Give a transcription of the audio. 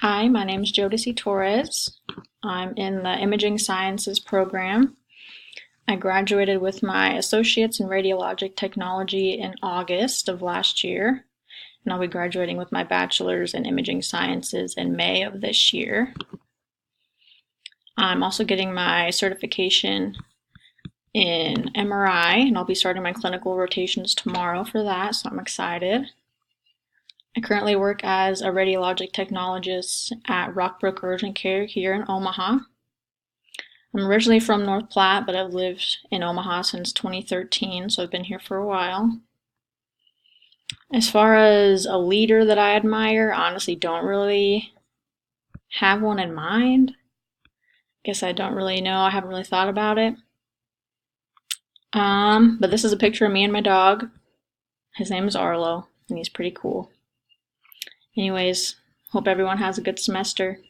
Hi, my name is Jodeci Torres. I'm in the Imaging Sciences program. I graduated with my associates in radiologic technology in August of last year, and I'll be graduating with my bachelor's in imaging sciences in May of this year. I'm also getting my certification in MRI, and I'll be starting my clinical rotations tomorrow for that, so I'm excited. I currently work as a radiologic technologist at Rockbrook Urgent Care here in Omaha. I'm originally from North Platte, but I've lived in Omaha since 2013, so I've been here for a while. As far as a leader that I admire, honestly don't really have one in mind. Guess I don't really know. I haven't really thought about it. But this is a picture of me and my dog. His name is Arlo, and he's pretty cool. Anyways, hope everyone has a good semester.